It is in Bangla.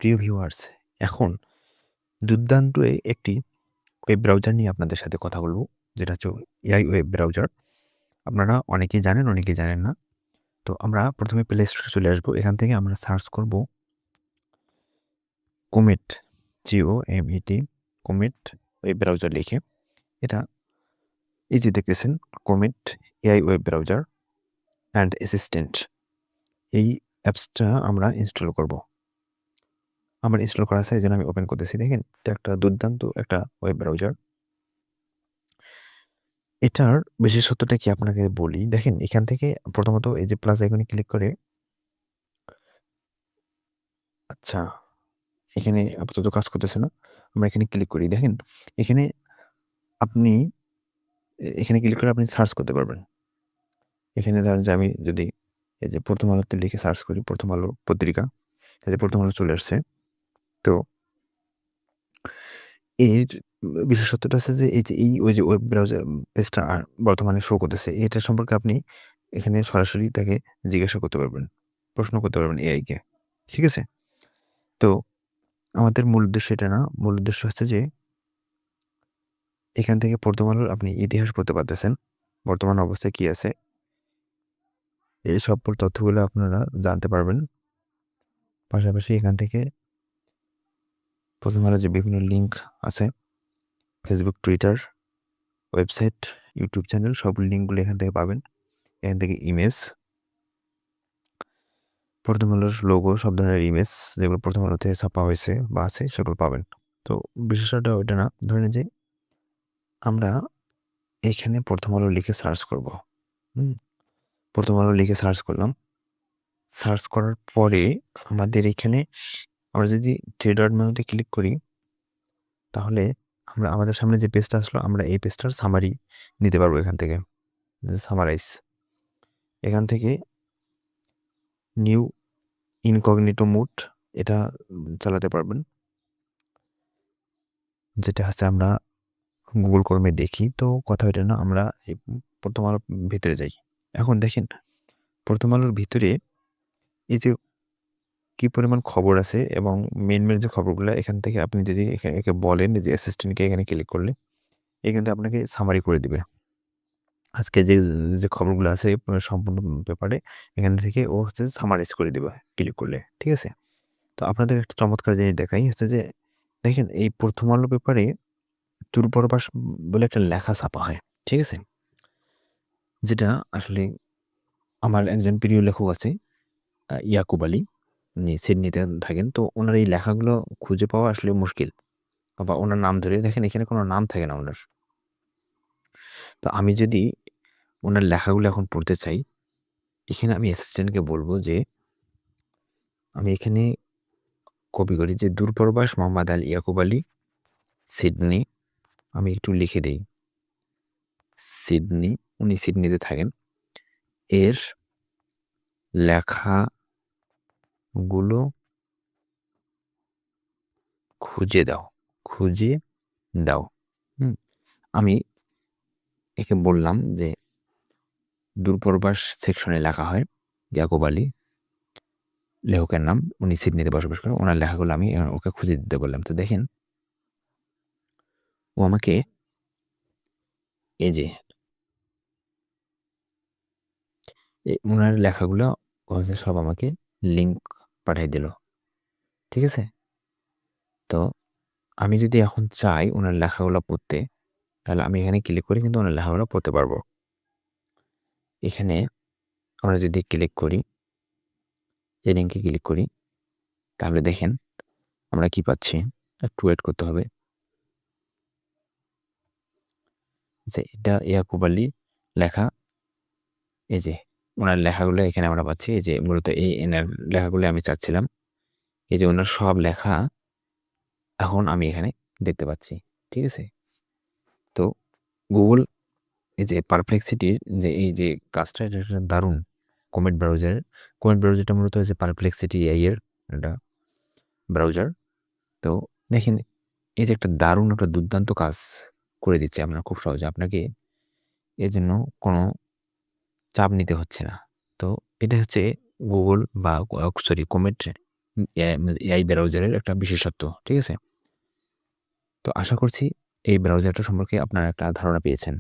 প্রিয় ভিউয়ার্স, এখন দুর্দান্ত একটি ওয়েব ব্রাউজার নিয়ে আপনাদের সাথে কথা বলব, যেটা হচ্ছে এআই ওয়েব ব্রাউজার। আপনারা অনেকেই জানেন, অনেকেই জানেন না। তো আমরা প্রথমে প্লে স্টোরে চলে আসবো। এখান থেকে আমরা সার্চ করব কোমেট, COMET, কোমেট ওয়েব ব্রাউজার লিখে। এটা এই যে দেখতেছেন, কোমেট AI web browser and assistant. এই অ্যাপসটা আমরা ইনস্টল করব। আমার ইনস্টল করা আছে, এই জন্য আমি ওপেন করতেছি। দেখেন, এটা একটা দুর্দান্ত একটা ওয়েব ব্রাউজার। এটার বিশেষত্বটা কি আপনাকে বলি। দেখেন, এখান থেকে প্রথমত এই যে প্লাস আইকনে ক্লিক করে, আচ্ছা, এখানে আপাতত কাজ করতেছে না। আমরা এখানে ক্লিক করি। দেখেন, এখানে আপনি এখানে ক্লিক করে আপনি সার্চ করতে পারবেন। এখানে ধরেন যে আমি যদি এই যে প্রথম আলোতে লিখে সার্চ করি, প্রথম আলো পত্রিকা, এই যে প্রথম আলো চলে আসছে। তো এর বিশেষত্বটা হচ্ছে যে ওই যে ওয়েব ব্রাউজার পেজটা বর্তমানে শো করতেছে, এটা সম্পর্কে আপনি এখানে সরাসরি তাকে জিজ্ঞাসা করতে পারবেন, প্রশ্ন করতে পারবেন এআইকে। ঠিক আছে? তো আমাদের মূল উদ্দেশ্য এটা না। মূল উদ্দেশ্য হচ্ছে যে এখান থেকে প্রথম আলোর আপনি ইতিহাস পড়তে পারতেছেন। বর্তমান অবস্থায় কি আছে, এই সকল তথ্যগুলো আপনারা জানতে পারবেন। পাশাপাশি এখান থেকে প্রথম আলোর যে বিভিন্ন লিঙ্ক আছে, Facebook, Twitter, website, YouTube channel, সব লিঙ্কগুলো এখান থেকে পাবেন। এখান থেকে ইমেজ, প্রথম আলোর লোগো, সব ধরনের ইমেজ যেগুলো প্রথম আলোতে ছাপা হয়েছে বা আছে, সেগুলো পাবেন। তো বিশেষটা ওইটা না, ধরেন যে আমরা এখানে প্রথম আলো লিখে সার্চ করব। প্রথম আলো লিখে সার্চ করলাম। সার্চ করার পরে আমাদের এখানে আমরা যদি থ্রি ডট মেনুতে ক্লিক করি, তাহলে আমরা আমাদের সামনে যে পেজটা আসলো, আমরা এই পেজটার সামারি নিতে পারবো এখান থেকে। সামারাইজ, এখান থেকে নিউ ইনকগনিটো মোড এটা চালাতে পারবেন, যেটা হচ্ছে আমরা গুগল ক্রোমে দেখি। তো কথা এটা না, আমরা এই প্রথম আলোর ভিতরে যাই। এখন দেখেন, প্রথম আলোর ভিতরে এই যে কি পরিমাণ খবর আছে এবং মেন যে খবরগুলো, এখান থেকে আপনি যদি একে বলেন যে অ্যাসিস্ট্যান্টকে এখানে ক্লিক করলে এ কিন্তু আপনাকে সামারি করে দিবে। আজকে যে খবরগুলো আছে সম্পূর্ণ ব্যাপারে এখান থেকে ও হচ্ছে সামারাইজ করে দিবে ক্লিক করলে। ঠিক আছে? তো আপনাদের একটা চমৎকার জিনিস দেখাই হচ্ছে যে, দেখেন এই প্রথম আলো পেপারে দূরপ্রবাস বলে একটা লেখা ছাপা হয়। ঠিক আছে? যেটা আসলে আমার একজন প্রিয় লেখক আছে, ইয়াকুব আলী। উনি সিডনিতে থাকেন। তো ওনার এই লেখাগুলো খুঁজে পাওয়া আসলে মুশকিল। বা ওনার নাম ধরে দেখেন, এখানে কোনো নাম থাকে না ওনার। তো আমি যদি ওনার লেখাগুলো এখন পড়তে চাই, এখানে আমি অ্যাসিস্ট্যান্টকে বলবো যে আমি এখানে কপি করি যে দূরপ্রবাস মোহাম্মদ আলী ইয়াকুব আলী, সিডনি। আমি একটু লিখে দেই সিডনি, উনি সিডনিতে থাকেন। এর লেখাগুলো খুঁজে দাও, খুঁজে দাও। আমি একে বললাম যে দূরপ্রবাস সেকশনে লেখা হয়, ইয়াকুব আলী লেখকের নাম, উনি সিডনিতে বসবাস করেন। ওনার লেখাগুলো আমি ওকে খুঁজে দিতে বললাম। তো দেখেন, ও আমাকে এই যে ওনার লেখাগুলো সব আমাকে লিঙ্ক পাঠিয়ে দিল। ঠিক আছে? তো আমি যদি এখন চাই ওনার লেখাগুলো পড়তে, তাহলে আমি এখানে ক্লিক করি, কিন্তু ওনার লেখাগুলো পড়তে পারবো। এখানে আমরা যদি ক্লিক করি, এই লিঙ্কে ক্লিক করি, তাহলে দেখেন আমরা কি পাচ্ছি। একটু ওয়েট করতে হবে। যে এটা ইয়াকুব আলী লেখা, এই যে ওনার লেখাগুলো এখানে আমরা পাচ্ছি। এই যে মূলত এই এনার লেখাগুলো আমি চাচ্ছিলাম। এই যে ওনার সব লেখা এখন আমি এখানে দেখতে পাচ্ছি। ঠিক আছে? তো গুগল এই যে পারপ্লেক্সিটির যে এই যে কাজটা, এটা দারুণ। কোমেট ব্রাউজারটা মূলত হচ্ছে পারপ্লেক্সিটি এআই এর একটা ব্রাউজার। তো দেখেন, এই যে একটা দারুণ একটা দুর্দান্ত কাজ করে দিচ্ছে আমরা খুব সহজে। আপনাকে এর জন্য কোনো চাপ নিতে হচ্ছে না। তো এটা হচ্ছে গুগল বা সরি কোমেট এআই ব্রাউজারের একটা বিশেষত্ব। ঠিক আছে? তো আশা করছি এই ব্রাউজারটা সম্পর্কে আপনারা একটা ধারণা পেয়েছেন।